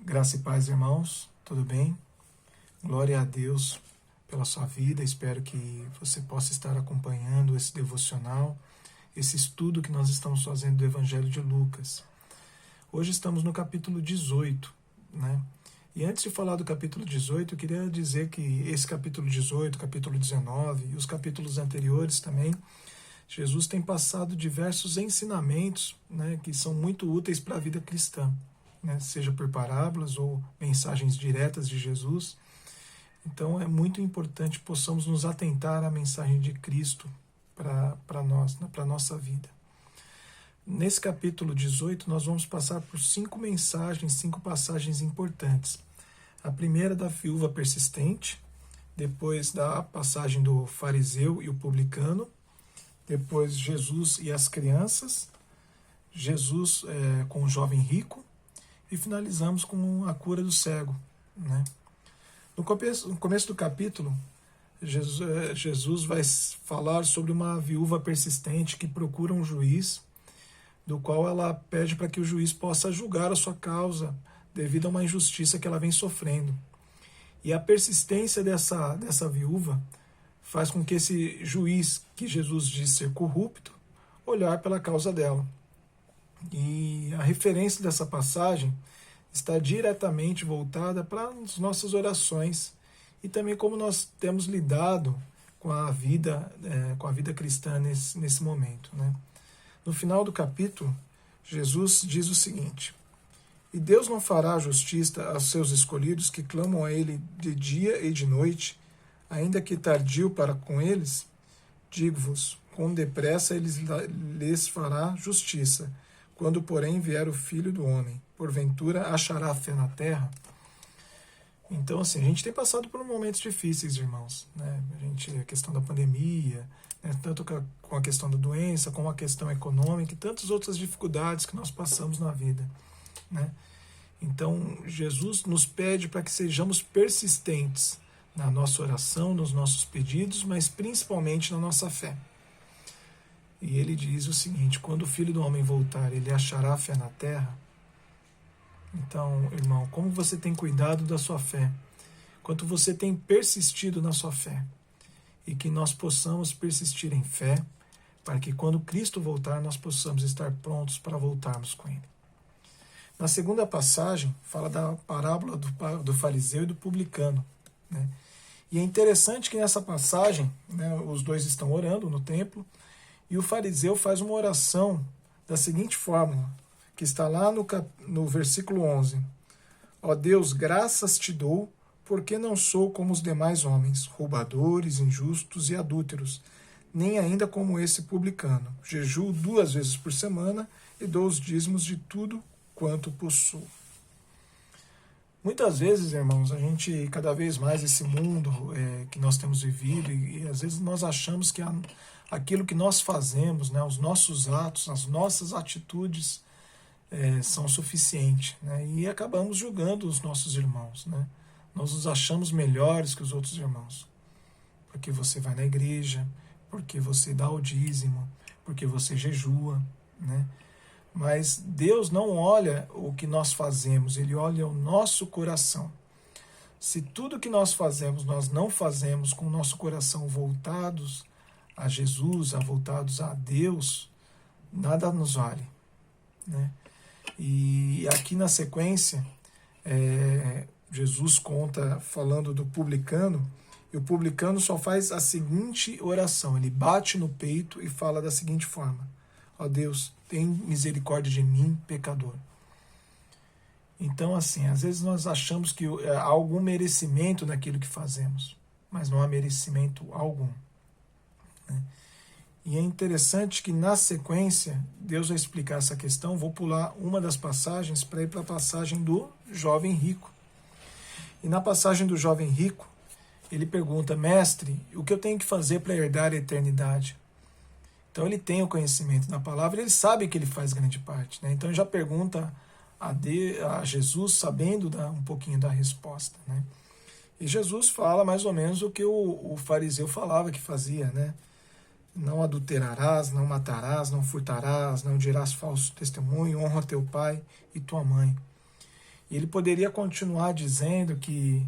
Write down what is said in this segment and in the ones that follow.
Graça e paz, irmãos, tudo bem? Glória a Deus pela sua vida, espero que você possa estar acompanhando esse devocional, esse estudo que nós estamos fazendo do Evangelho de Lucas. Hoje estamos no capítulo 18, né? E antes de falar do capítulo 18, eu queria dizer que esse capítulo 18, capítulo 19 e os capítulos anteriores também, Jesus tem passado diversos ensinamentos, né, que são muito úteis para a vida cristã, né, seja por parábolas ou mensagens diretas de Jesus. Então é muito importante que possamos nos atentar à mensagem de Cristo para nós, né, para a nossa vida. Nesse capítulo 18, nós vamos passar por 5 passagens importantes. A primeira da viúva persistente, depois da passagem do fariseu e o publicano, depois Jesus e as crianças, Jesus com o jovem rico, e finalizamos com a cura do cego, né? No começo do capítulo, Jesus vai falar sobre uma viúva persistente que procura um juiz, do qual ela pede para que o juiz possa julgar a sua causa devido a uma injustiça que ela vem sofrendo. E a persistência dessa viúva faz com que esse juiz, que Jesus diz ser corrupto, olhar pela causa dela. E a referência dessa passagem está diretamente voltada para as nossas orações e também como nós temos lidado com a vida cristã nesse momento, né? No final do capítulo, Jesus diz o seguinte: "E Deus não fará justiça aos seus escolhidos que clamam a Ele de dia e de noite, ainda que tardio para com eles? Digo-vos, com depressa Ele lhes fará justiça. Quando, porém, vier o Filho do Homem, porventura achará fé na terra?" Então, assim, a gente tem passado por momentos difíceis, irmãos, né? A questão da pandemia, né? Tanto com a questão da doença, como a questão econômica e tantas outras dificuldades que nós passamos na vida, né? Então, Jesus nos pede para que sejamos persistentes na nossa oração, nos nossos pedidos, mas principalmente na nossa fé. E ele diz o seguinte: quando o Filho do Homem voltar, ele achará fé na terra? Então, irmão, como você tem cuidado da sua fé? Quanto você tem persistido na sua fé? E que nós possamos persistir em fé, para que quando Cristo voltar, nós possamos estar prontos para voltarmos com Ele. Na segunda passagem, fala da parábola do fariseu e do publicano, né? E é interessante que nessa passagem, né, os dois estão orando no templo, e o fariseu faz uma oração da seguinte forma, que está lá no versículo 11. "Ó Deus, graças te dou, porque não sou como os demais homens, roubadores, injustos e adúlteros, nem ainda como esse publicano. Jejuo 2 vezes por semana e dou os dízimos de tudo quanto possuo." Muitas vezes, irmãos, a gente, cada vez mais esse mundo que nós temos vivido, e às vezes nós achamos que aquilo que nós fazemos, né, os nossos atos, as nossas atitudes são suficientes, né, e acabamos julgando os nossos irmãos, né? Nós nos achamos melhores que os outros irmãos, porque você vai na igreja, porque você dá o dízimo, porque você jejua, né? Mas Deus não olha o que nós fazemos, Ele olha o nosso coração. Se tudo que nós fazemos, nós não fazemos com o nosso coração voltados a Jesus, voltados a Deus, nada nos vale, né? E aqui na sequência, Jesus conta, falando do publicano, e o publicano só faz a seguinte oração, ele bate no peito e fala da seguinte forma: "Ó Deus, tem misericórdia de mim, pecador." Então, assim, às vezes nós achamos que há algum merecimento naquilo que fazemos, mas não há merecimento algum, né? E é interessante que na sequência, Deus vai explicar essa questão. Vou pular uma das passagens para ir para a passagem do jovem rico. E na passagem do jovem rico, ele pergunta: "Mestre, o que eu tenho que fazer para herdar a eternidade?" Então ele tem o conhecimento da palavra, ele sabe que ele faz grande parte, né? Então ele já pergunta a Jesus, sabendo um pouquinho da resposta, né? E Jesus fala mais ou menos o que o fariseu falava que fazia, né? Não adulterarás, não matarás, não furtarás, não dirás falso testemunho, honra teu pai e tua mãe. E ele poderia continuar dizendo que,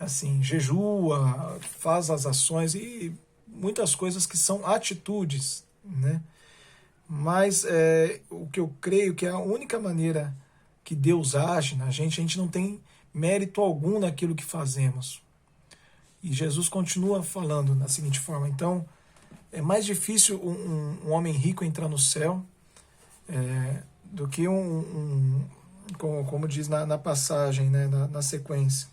assim, jejua, faz as ações e muitas coisas que são atitudes, né? Mas o que eu creio que é a única maneira que Deus age na gente, a gente não tem mérito algum naquilo que fazemos. E Jesus continua falando da seguinte forma: então, é mais difícil um homem rico entrar no céu do que como diz na passagem, né, na sequência.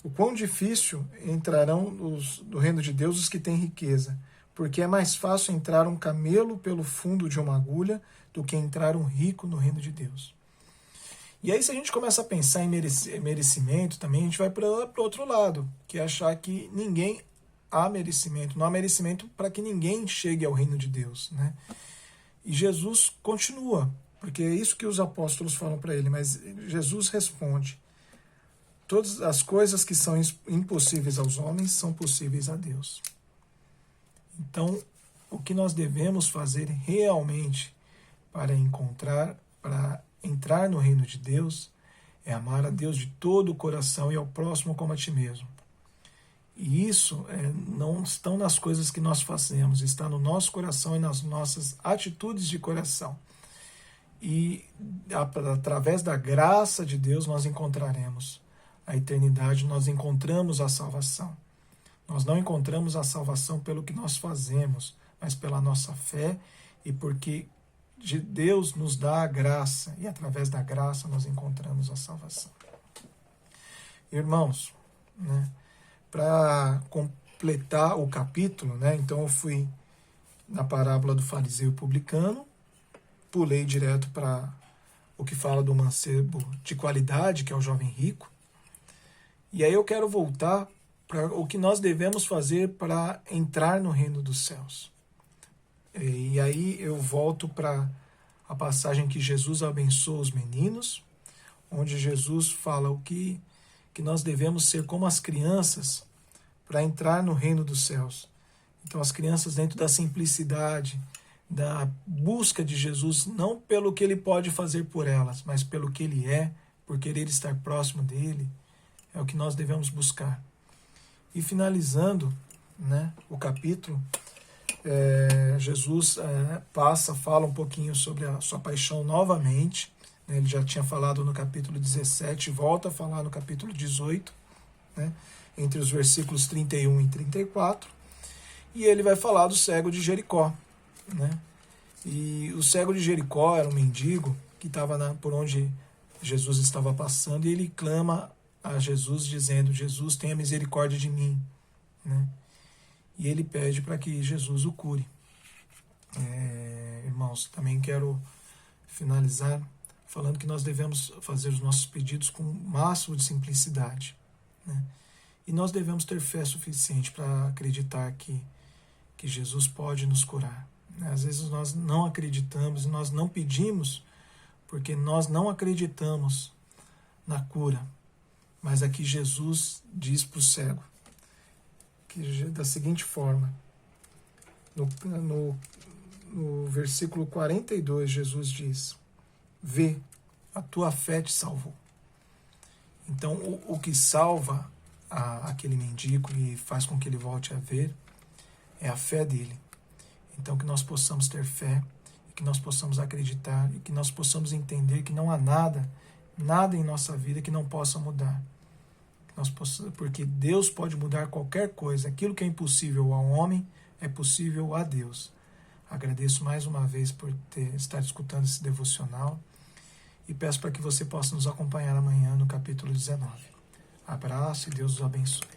O quão difícil entrarão do reino de Deus os que têm riqueza, porque é mais fácil entrar um camelo pelo fundo de uma agulha do que entrar um rico no reino de Deus. E aí, se a gente começa a pensar em merecimento também, a gente vai para o outro lado, que é achar que ninguém há merecimento, não há merecimento para que ninguém chegue ao reino de Deus, né? E Jesus continua, porque é isso que os apóstolos falam para ele, mas Jesus responde: todas as coisas que são impossíveis aos homens são possíveis a Deus. Então, o que nós devemos fazer realmente para entrar no reino de Deus é amar a Deus de todo o coração e ao próximo como a ti mesmo. E isso não estão nas coisas que nós fazemos, está no nosso coração e nas nossas atitudes de coração. E através da graça de Deus nós encontraremos a eternidade, nós encontramos a salvação. Nós não encontramos a salvação pelo que nós fazemos, mas pela nossa fé e porque Deus nos dá a graça e através da graça nós encontramos a salvação. Irmãos, né, para completar o capítulo, né, então eu fui na parábola do fariseu e publicano, pulei direto para o que fala do mancebo de qualidade, que é o jovem rico, e aí eu quero voltar para o que nós devemos fazer para entrar no reino dos céus. E aí eu volto para a passagem que Jesus abençoa os meninos, onde Jesus fala o que nós devemos ser como as crianças para entrar no reino dos céus. Então as crianças dentro da simplicidade, da busca de Jesus, não pelo que ele pode fazer por elas, mas pelo que ele é, por querer estar próximo dele, é o que nós devemos buscar. E finalizando, né, o capítulo, Jesus fala um pouquinho sobre a sua paixão novamente, né, ele já tinha falado no capítulo 17, volta a falar no capítulo 18, né, entre os versículos 31 e 34, e ele vai falar do cego de Jericó, né? E o cego de Jericó era um mendigo que estava por onde Jesus estava passando, e ele clama a Jesus dizendo: Jesus, tenha misericórdia de mim, né? E ele pede para que Jesus o cure. Irmãos, também quero finalizar falando que nós devemos fazer os nossos pedidos com o máximo de simplicidade, né? E nós devemos ter fé suficiente para acreditar que Jesus pode nos curar. Às vezes nós não acreditamos e nós não pedimos porque nós não acreditamos na cura. Mas aqui Jesus diz para o cego, da seguinte forma, no versículo 42, Jesus diz: vê, a tua fé te salvou. Então, o que salva aquele mendigo e faz com que ele volte a ver é a fé dele. Então, que nós possamos ter fé, que nós possamos acreditar e que nós possamos entender que não há nada em nossa vida que não possa mudar. Porque Deus pode mudar qualquer coisa. Aquilo que é impossível ao homem é possível a Deus. Agradeço mais uma vez por estar escutando esse devocional e peço para que você possa nos acompanhar amanhã no capítulo 19. Abraço e Deus os abençoe.